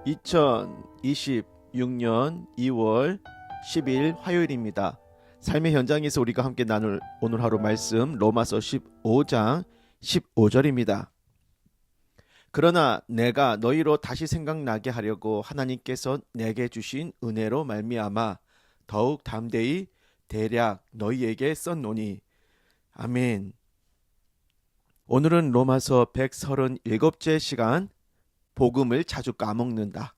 2026년 2월 10일 화요일입니다. 삶의 현장에서 우리가 함께 나눌 오늘 하루 말씀 로마서 15장 15절입니다. 그러나 내가 너희로 다시 생각나게 하려고 하나님께서 내게 주신 은혜로 말미암아 더욱 담대히 대략 너희에게 썼노니. 아멘. 오늘은 로마서 137째 시간 복음을 자주 까먹는다.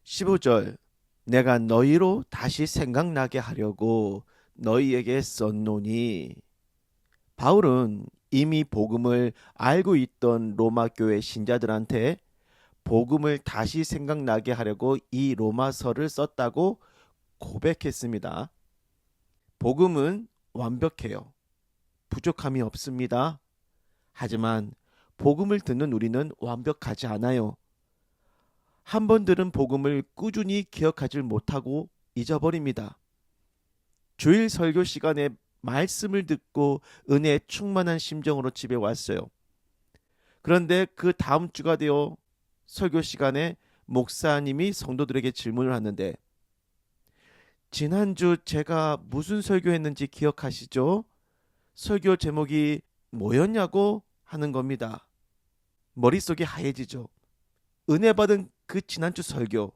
15절 내가 너희로 다시 생각나게 하려고 너희에게 썼노니. 바울은 이미 복음을 알고 있던 로마 교회 신자들한테 복음을 다시 생각나게 하려고 이 로마서를 썼다고 고백했습니다. 복음은 완벽해요. 부족함이 없습니다. 하지만 복음을 듣는 우리는 완벽하지 않아요. 한 번 들은 복음을 꾸준히 기억하지 못하고 잊어버립니다. 주일 설교 시간에 말씀을 듣고 은혜에 충만한 심정으로 집에 왔어요. 그런데 그 다음 주가 되어 설교 시간에 목사님이 성도들에게 질문을 하는데, 지난주 제가 무슨 설교했는지 기억하시죠? 설교 제목이 뭐였냐고 하는 겁니다. 머릿속이 하얘지죠. 은혜 받은 그 지난주 설교,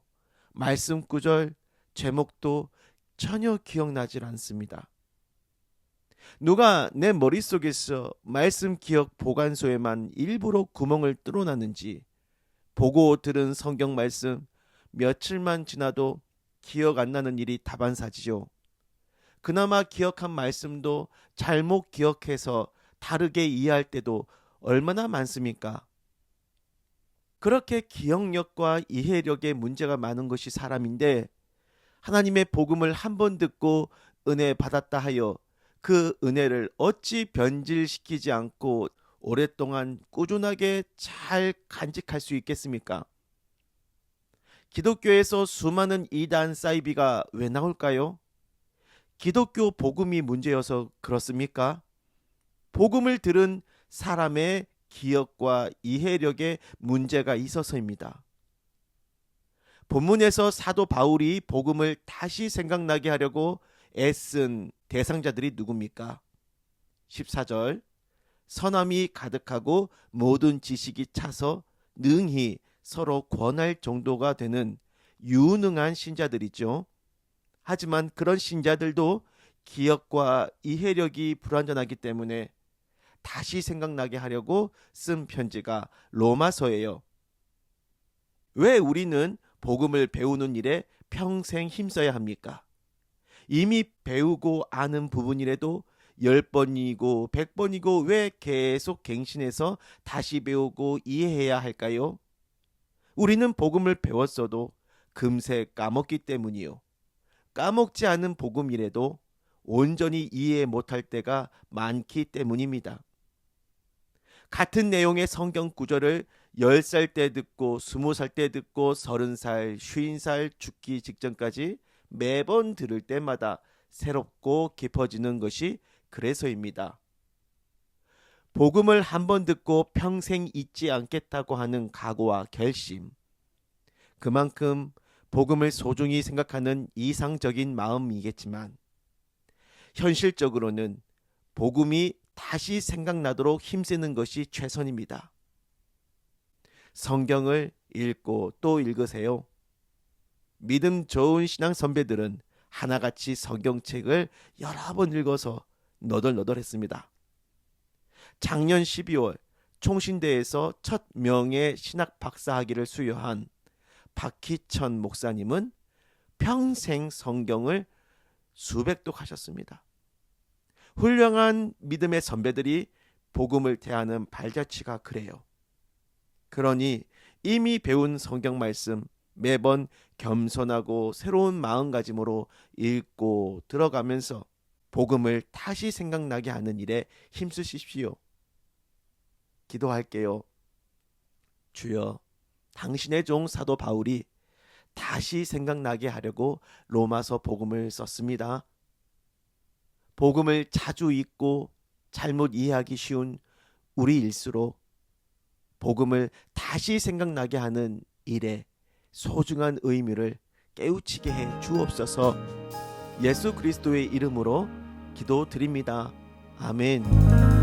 말씀 구절, 제목도 전혀 기억나질 않습니다. 누가 내 머릿속에서 말씀 기억 보관소에만 일부러 구멍을 뚫어놨는지, 보고 들은 성경 말씀 며칠만 지나도 기억 안 나는 일이 다반사지요. 그나마 기억한 말씀도 잘못 기억해서 다르게 이해할 때도 얼마나 많습니까? 그렇게 기억력과 이해력에 문제가 많은 것이 사람인데, 하나님의 복음을 한 번 듣고 은혜 받았다 하여 그 은혜를 어찌 변질시키지 않고 오랫동안 꾸준하게 잘 간직할 수 있겠습니까? 기독교에서 수많은 이단 사이비가 왜 나올까요? 기독교 복음이 문제여서 그렇습니까? 복음을 들은 사람의 기억과 이해력에 문제가 있어서입니다. 본문에서 사도 바울이 복음을 다시 생각나게 하려고 애쓴 대상자들이 누굽니까? 14절 선함이 가득하고 모든 지식이 차서 능히 서로 권할 정도가 되는 유능한 신자들이죠. 하지만 그런 신자들도 기억과 이해력이 불완전하기 때문에 다시 생각나게 하려고 쓴 편지가 로마서예요. 왜 우리는 복음을 배우는 일에 평생 힘써야 합니까? 이미 배우고 아는 부분이라도 10번이고 100번이고 왜 계속 갱신해서 다시 배우고 이해해야 할까요? 우리는 복음을 배웠어도 금세 까먹기 때문이요. 까먹지 않은 복음이라도 온전히 이해 못할 때가 많기 때문입니다. 같은 내용의 성경 구절을 10살 때 듣고 20살 때 듣고 30살, 50살 죽기 직전까지 매번 들을 때마다 새롭고 깊어지는 것이 그래서입니다. 복음을 한 번 듣고 평생 잊지 않겠다고 하는 각오와 결심, 그만큼 복음을 소중히 생각하는 이상적인 마음이겠지만 현실적으로는 복음이 다시 생각나도록 힘쓰는 것이 최선입니다. 성경을 읽고 또 읽으세요. 믿음 좋은 신앙 선배들은 하나같이 성경책을 여러 번 읽어서 너덜너덜했습니다. 작년 12월 총신대에서 첫 명예 신학 박사학위를 수여한 박희천 목사님은 평생 성경을 수백독 하셨습니다. 훌륭한 믿음의 선배들이 복음을 대하는 발자취가 그래요. 그러니 이미 배운 성경 말씀 매번 겸손하고 새로운 마음가짐으로 읽고 들어가면서 복음을 다시 생각나게 하는 일에 힘쓰십시오. 기도할게요. 주여, 당신의 종 사도 바울이 다시 생각나게 하려고 로마서 복음을 썼습니다. 복음을 자주 읽고 잘못 이해하기 쉬운 우리일수록 복음을 다시 생각나게 하는 일의 소중한 의미를 깨우치게 해 주옵소서. 예수 그리스도의 이름으로 기도드립니다. 아멘.